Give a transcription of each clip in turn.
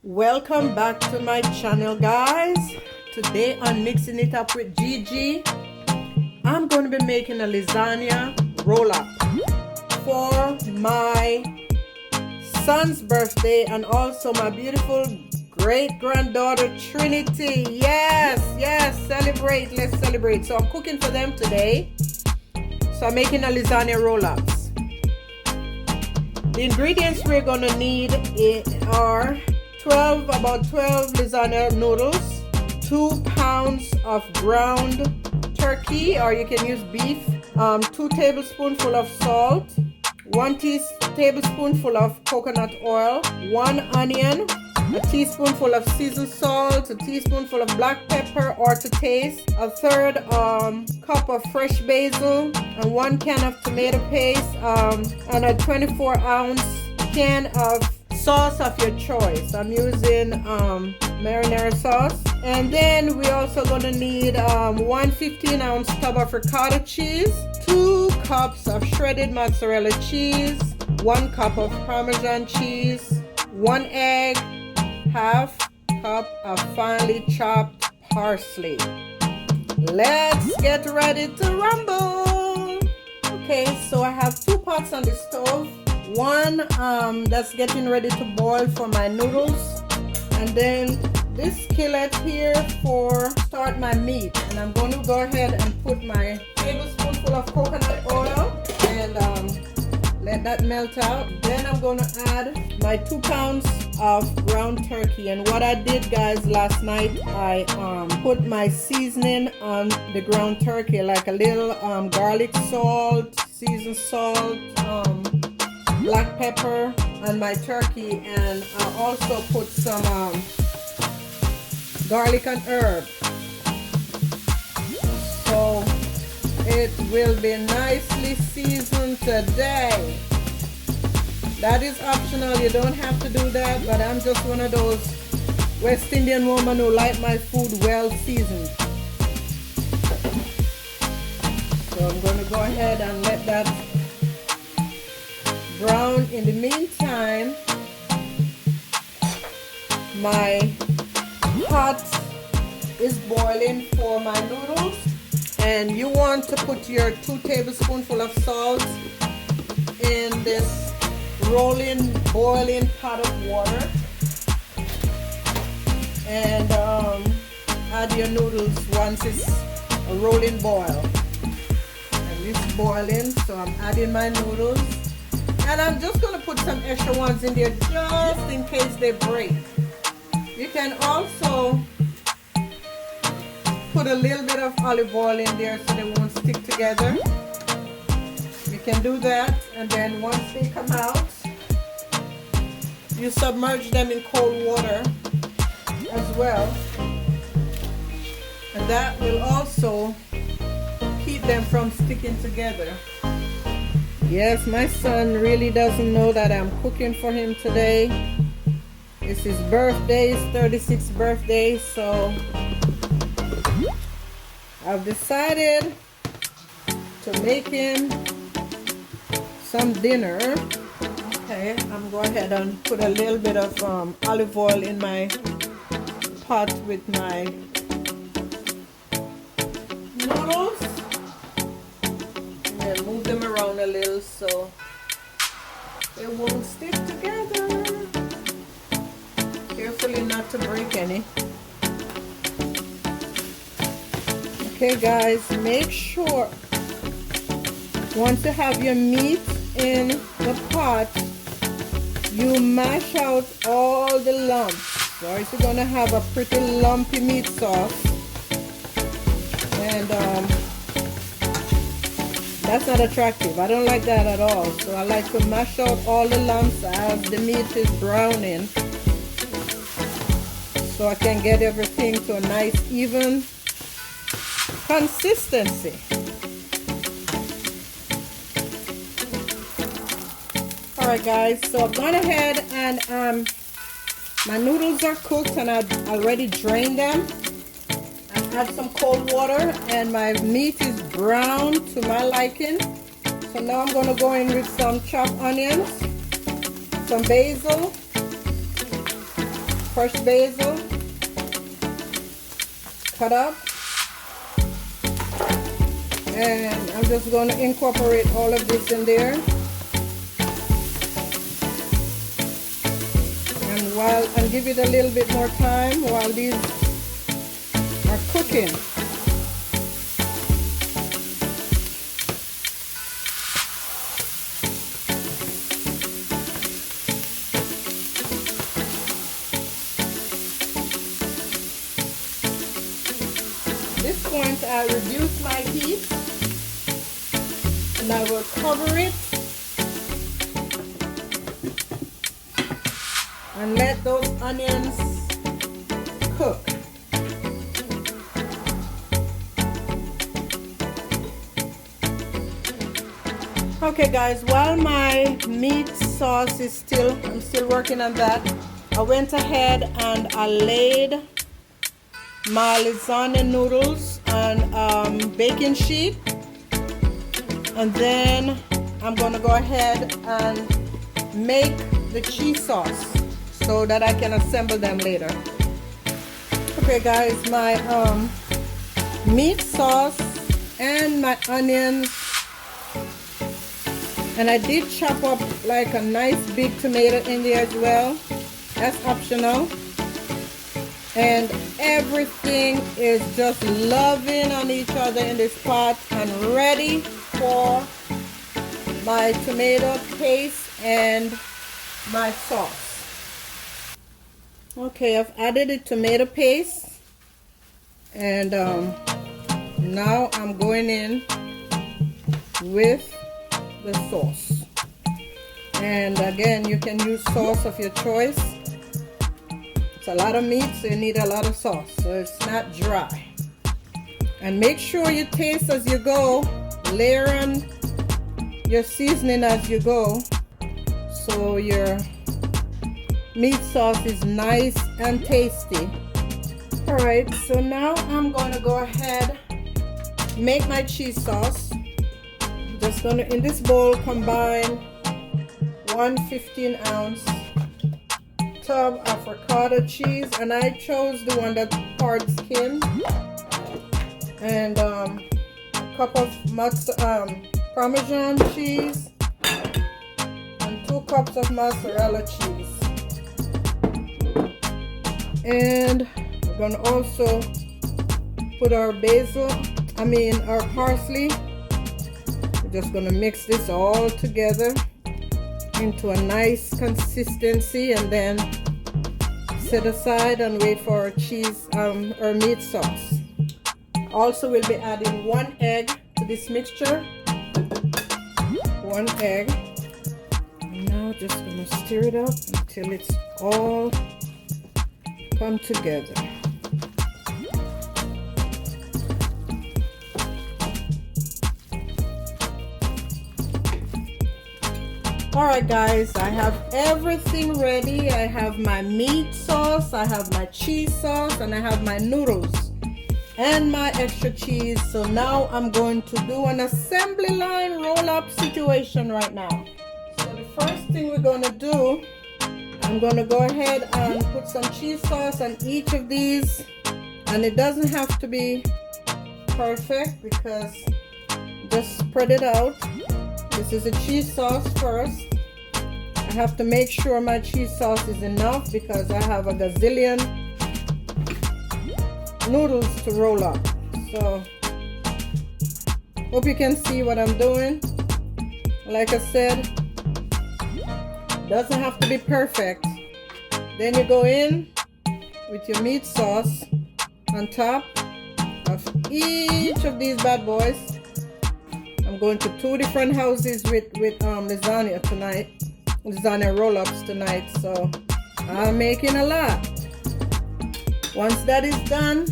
Welcome back to my channel, guys. Today on Mixing It Up with Gigi, I'm going to be making a lasagna roll-up for my son's birthday and also my beautiful great-granddaughter Trinity. Yes, celebrate. Let's celebrate. So I'm cooking for them today. So I'm making a lasagna roll-ups. The ingredients we're going to need are about 12 lasagna noodles, 2 pounds of ground turkey, or you can use beef, 2 tablespoonfuls of salt, 1 tablespoonful of coconut oil, 1 onion, a teaspoonful of seasoned salt, a teaspoonful of black pepper or to taste, a third cup of fresh basil, and 1 can of tomato paste, and a 24-ounce can of sauce of your choice. I'm using marinara sauce. And then we're also going to need 1 15-ounce tub of ricotta cheese, 2 cups of shredded mozzarella cheese, 1 cup of Parmesan cheese, 1 egg, half cup of finely chopped parsley. Let's get ready to rumble. Okay, so I have 2 pots on the stove. One that's getting ready to boil for my noodles, and then this skillet here for start my meat. And I'm going to go ahead and put my tablespoonful of coconut oil and let that melt out. Then I'm going to add my 2 pounds of ground turkey. And what I did, guys, last night, I put my seasoning on the ground turkey, like a little garlic salt, seasoned salt, black pepper on my turkey, and I also put some garlic and herb, so it will be nicely seasoned today. That is optional, you don't have to do that, but I'm just one of those West Indian women who like my food well seasoned. So I'm going to go ahead and let that brown. In the meantime, my pot is boiling for my noodles, and you want to put your 2 tablespoonfuls of salt in this boiling pot of water, and add your noodles once it's a rolling boil. And it's boiling, so I'm adding my noodles. And I'm just going to put some extra ones in there just in case they break. You can also put a little bit of olive oil in there so they won't stick together. You can do that, and then once they come out, you submerge them in cold water as well. And that will also keep them from sticking together. Yes, my son really doesn't know that I'm cooking for him today. It's his birthday, his 36th birthday, so I've decided to make him some dinner. Okay, I'm going ahead and put a little bit of olive oil in my pot with my noodles. And move them around a little so they won't stick together. Carefully not to break any. Okay, guys, make sure once you have your meat in the pot, you mash out all the lumps, or you're gonna have a pretty lumpy meat sauce, and that's not attractive. I don't like that at all. So I like to mash out all the lumps as the meat is browning, so I can get everything to a nice even consistency. Alright, guys, so I've gone ahead and my noodles are cooked, and I've already drained them. Add some cold water, and my meat is brown to my liking. So now I'm going to go in with some chopped onions, some basil, fresh basil, cut up. And I'm just going to incorporate all of this in there. And give it a little bit more time while these are cooking. At this point, I reduce my heat and I will cover it and let those onions cook. Okay guys, while my meat sauce is I'm still working on that, I went ahead and I laid my lasagna noodles on baking sheet, and then I'm gonna go ahead and make the cheese sauce so that I can assemble them later. Okay guys, my meat sauce and my onions, and I did chop up like a nice big tomato in there as well. That's optional. And everything is just loving on each other in this pot and ready for my tomato paste and my sauce. Okay, I've added the tomato paste, and now I'm going in with the sauce. And again, you can use sauce of your choice. It's a lot of meat, so you need a lot of sauce, so it's not dry. And make sure you taste as you go. Layer on your seasoning as you go, so your meat sauce is nice and tasty. Alright, so now I'm going to go ahead make my cheese sauce. Just going to, in this bowl, combine 1 15-ounce tub of ricotta cheese, and I chose the one that's hard skin, and a cup of Parmesan cheese, and 2 cups of mozzarella cheese. And we're going to also put our our parsley. We're just going to mix this all together into a nice consistency, and then set aside and wait for our cheese, our meat sauce. Also, we'll be adding 1 egg to this mixture. 1 egg. And now just gonna stir it up until it's all come together. Alright guys, I have everything ready. I have my meat sauce, I have my cheese sauce, and I have my noodles and my extra cheese. So now I'm going to do an assembly line roll-up situation right now. So the first thing we're going to do, I'm going to go ahead and put some cheese sauce on each of these. And it doesn't have to be perfect, because just spread it out. This is a cheese sauce first. I have to make sure my cheese sauce is enough, because I have a gazillion noodles to roll up. So hope you can see what I'm doing. Like I said, doesn't have to be perfect. Then you go in with your meat sauce on top of each of these bad boys. I'm going to 2 different houses with lasagna tonight, lasagna roll-ups tonight, so I'm making a lot. Once that is done,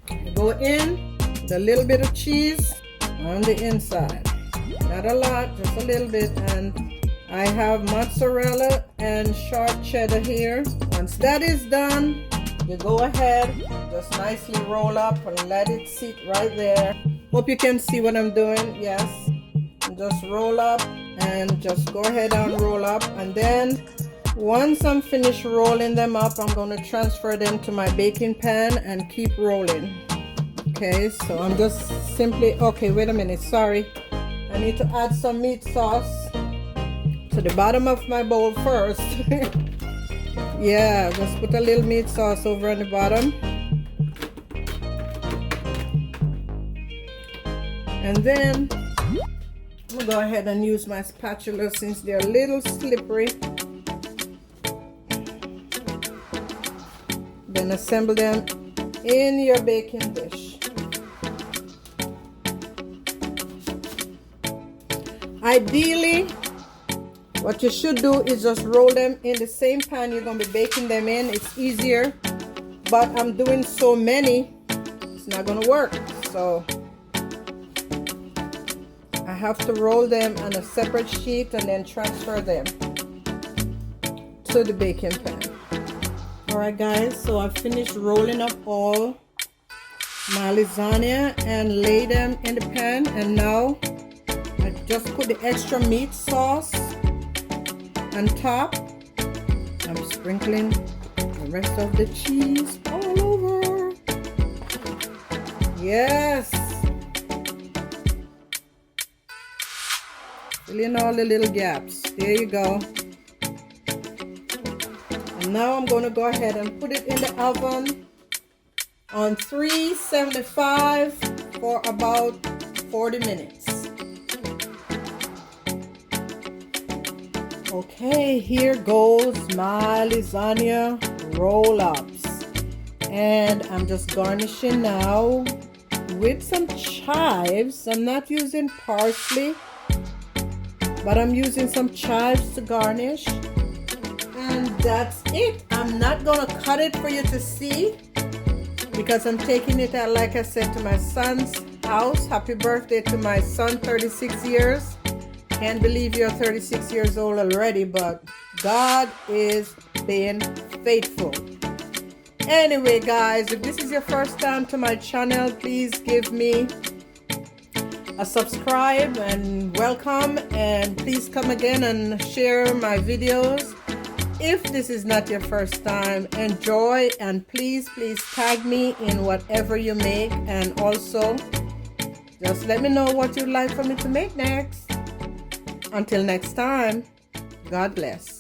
I go in with a little bit of cheese on the inside. Not a lot, just a little bit. And I have mozzarella and sharp cheddar here. Once that is done, you go ahead, just nicely roll up and let it sit right there. Hope you can see what I'm doing. Yes, and just roll up and just go ahead and roll up, and then Once I'm finished rolling them up, I'm going to transfer them to my baking pan and keep rolling. Okay, so I'm just simply, okay, wait a minute, sorry. I need to add some meat sauce to the bottom of my bowl first. Yeah, just put a little meat sauce over on the bottom. And then I'll go ahead and use my spatula since they're a little slippery. Then assemble them in your baking dish. Ideally, what you should do is just roll them in the same pan you're going to be baking them in. It's easier, but I'm doing so many, it's not going to work. So I have to roll them on a separate sheet and then transfer them to the baking pan. Alright guys, so I've finished rolling up all my lasagna and lay them in the pan, and now I just put the extra meat sauce on top. I'm sprinkling the rest of the cheese all over. Yes! Fill in all the little gaps. There you go. And now I'm going to go ahead and put it in the oven on 375 for about 40 minutes. Okay, here goes my lasagna roll-ups. And I'm just garnishing now with some chives. I'm not using parsley, but I'm using some chives to garnish. And that's it. I'm not gonna cut it for you to see because I'm taking it out, like I said, to my son's house. Happy birthday to my son, 36 years. Can't believe you're 36 years old already, but God is being faithful. Anyway guys, if this is your first time to my channel, please give me a subscribe and welcome, and please come again and share my videos. If this is not your first time, enjoy, and please tag me in whatever you make, and also just let me know what you'd like for me to make next. Until next time, God bless.